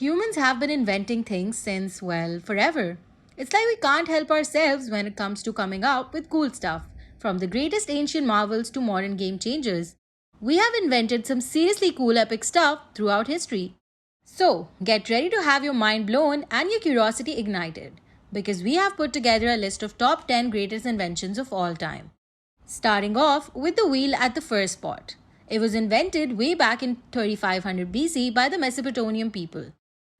humans have been inventing things since, well, forever. It's like we can't help ourselves when it comes to coming up with cool stuff, from the greatest ancient marvels to modern game changers. We have invented some seriously cool epic stuff throughout history. So, get ready to have your mind blown and your curiosity ignited, because we have put together a list of top 10 greatest inventions of all time. Starting off with the wheel at the first spot. It was invented way back in 3500 BC by the Mesopotamian people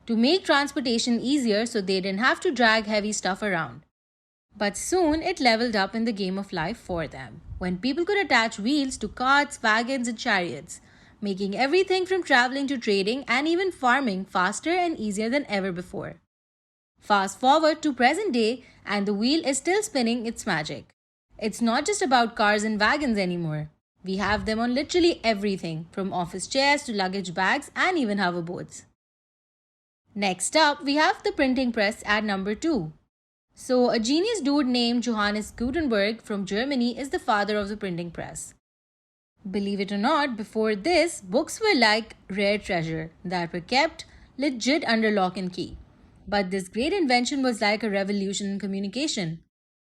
to make transportation easier so they didn't have to drag heavy stuff around. But soon it leveled up in the game of life for them, when people could attach wheels to carts, wagons, and chariots, making everything from traveling to trading and even farming faster and easier than ever before. Fast forward to present day, and the wheel is still spinning its magic. It's not just about cars and wagons anymore. We have them on literally everything, from office chairs to luggage bags and even hoverboards. Next up, we have the printing press at number 2. So, a genius dude named Johannes Gutenberg from Germany is the father of the printing press. Believe it or not, before this, books were like rare treasure that were kept legit under lock and key. But this great invention was like a revolution in communication.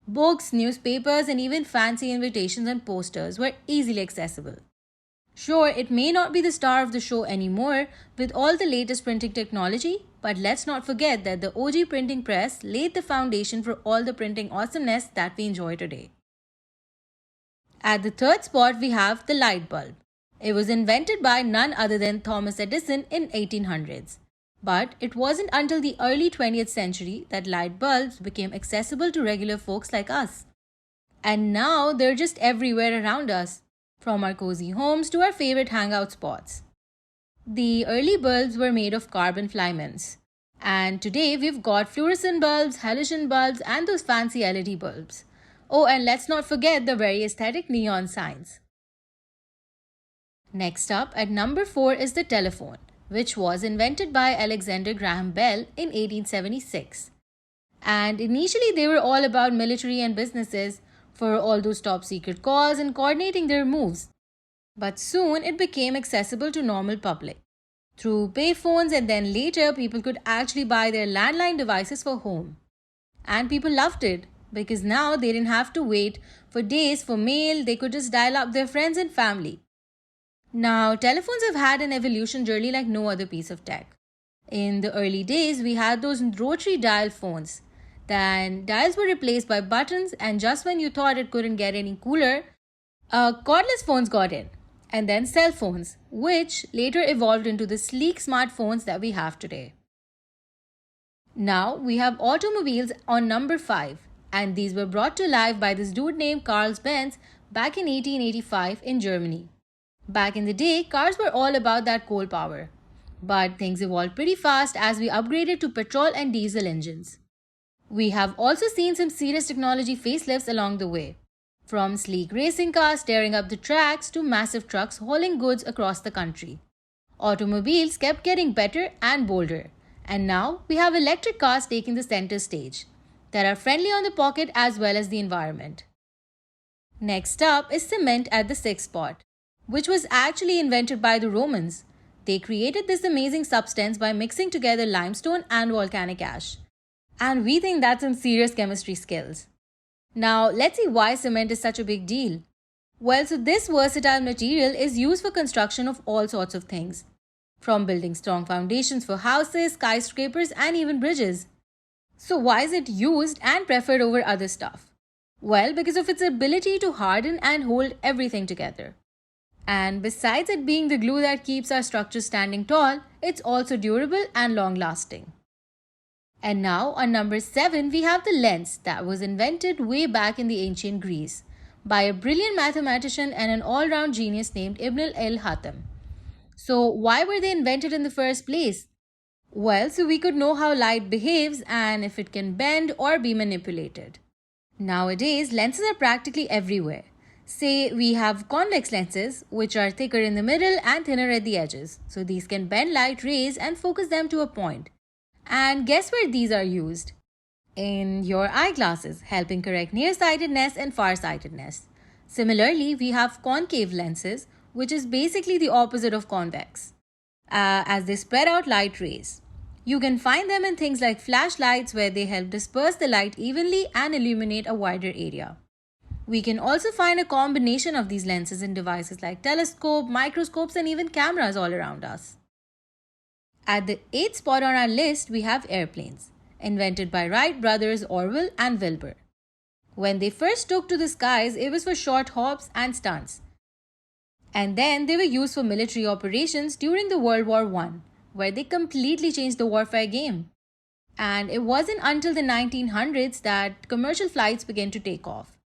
Books, newspapers, and even fancy invitations and posters were easily accessible. Sure, it may not be the star of the show anymore with all the latest printing technology, but let's not forget that the OG printing press laid the foundation for all the printing awesomeness that we enjoy today. At the third spot, we have the light bulb. It was invented by none other than Thomas Edison in 1800s. But it wasn't until the early 20th century that light bulbs became accessible to regular folks like us. And now they're just everywhere around us, from our cozy homes to our favorite hangout spots. The early bulbs were made of carbon filaments. And today we've got fluorescent bulbs, halogen bulbs, and those fancy LED bulbs. Oh, and let's not forget the very aesthetic neon signs. Next up, at number 4 is the telephone, which was invented by Alexander Graham Bell in 1876. And initially they were all about military and businesses for all those top secret calls and coordinating their moves. But soon it became accessible to normal public through payphones, and then later people could actually buy their landline devices for home. And people loved it because now they didn't have to wait for days for mail, they could just dial up their friends and family. Now, telephones have had an evolution journey like no other piece of tech. In the early days, we had those rotary dial phones. Then dials were replaced by buttons, and just when you thought it couldn't get any cooler, cordless phones got in. And then cell phones, which later evolved into the sleek smartphones that we have today. Now, we have automobiles on number 5, and these were brought to life by this dude named Carl Benz back in 1885 in Germany. Back in the day, cars were all about that coal power. But things evolved pretty fast as we upgraded to petrol and diesel engines. We have also seen some serious technology facelifts along the way. From sleek racing cars tearing up the tracks to massive trucks hauling goods across the country. Automobiles kept getting better and bolder. And now we have electric cars taking the center stage that are friendly on the pocket as well as the environment. Next up is cement at the 6th spot, which was actually invented by the Romans. They created this amazing substance by mixing together limestone and volcanic ash. And we think that's some serious chemistry skills. Now, let's see why cement is such a big deal. Well, so this versatile material is used for construction of all sorts of things, from building strong foundations for houses, skyscrapers, and even bridges. So why is it used and preferred over other stuff? Well, because of its ability to harden and hold everything together. And besides it being the glue that keeps our structure standing tall, it's also durable and long-lasting. And now, on number 7, we have the lens that was invented way back in the ancient Greece by a brilliant mathematician and an all-round genius named Ibn al-Haytham. So, why were they invented in the first place? Well, so we could know how light behaves and if it can bend or be manipulated. Nowadays, lenses are practically everywhere. Say we have convex lenses, which are thicker in the middle and thinner at the edges. So these can bend light rays and focus them to a point. And guess where these are used? In your eyeglasses, helping correct nearsightedness and farsightedness. Similarly, we have concave lenses, which is basically the opposite of convex, as they spread out light rays. You can find them in things like flashlights, where they help disperse the light evenly and illuminate a wider area. We can also find a combination of these lenses in devices like telescope, microscopes, and even cameras all around us. At the 8th spot on our list, we have airplanes, invented by Wright brothers Orville and Wilbur. When they first took to the skies, it was for short hops and stunts. And then they were used for military operations during the World War I, where they completely changed the warfare game. And it wasn't until the 1900s that commercial flights began to take off.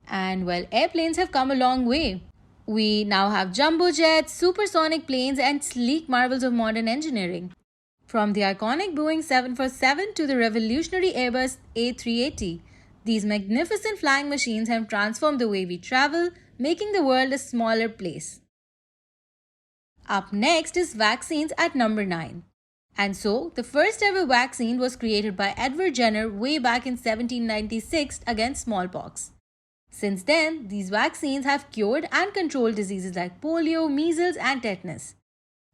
And well, airplanes have come a long way. We now have jumbo jets, supersonic planes, and sleek marvels of modern engineering. From the iconic Boeing 747 to the revolutionary Airbus A380, these magnificent flying machines have transformed the way we travel, making the world a smaller place. Up next is vaccines at number 9. And so, the first ever vaccine was created by Edward Jenner way back in 1796 against smallpox. Since then, these vaccines have cured and controlled diseases like polio, measles, and tetanus.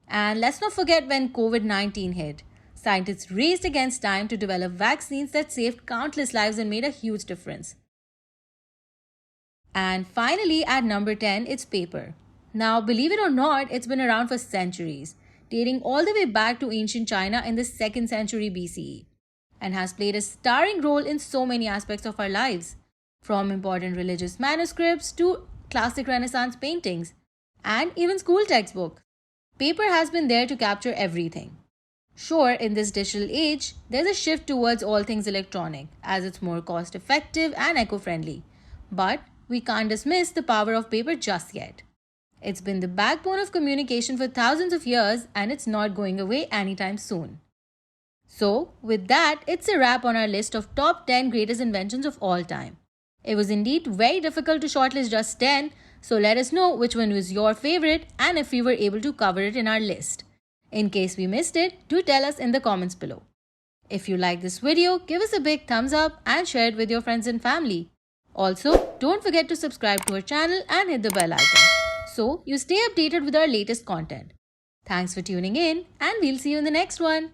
And let's not forget when COVID-19 hit. Scientists raced against time to develop vaccines that saved countless lives and made a huge difference. And finally, at number 10, it's paper. Now, believe it or not, it's been around for centuries, dating all the way back to ancient China in the 2nd century BCE, and has played a starring role in so many aspects of our lives, from important religious manuscripts to classic Renaissance paintings, and even school textbooks. Paper has been there to capture everything. Sure, in this digital age, there's a shift towards all things electronic, as it's more cost effective and eco-friendly. But we can't dismiss the power of paper just yet. It's been the backbone of communication for thousands of years, and it's not going away anytime soon. So, with that, it's a wrap on our list of top 10 greatest inventions of all time. It was indeed very difficult to shortlist just 10, so let us know which one was your favorite and if we were able to cover it in our list. In case we missed it, do tell us in the comments below. If you like this video, give us a big thumbs up and share it with your friends and family. Also, don't forget to subscribe to our channel and hit the bell icon so you stay updated with our latest content. Thanks for tuning in, and we'll see you in the next one.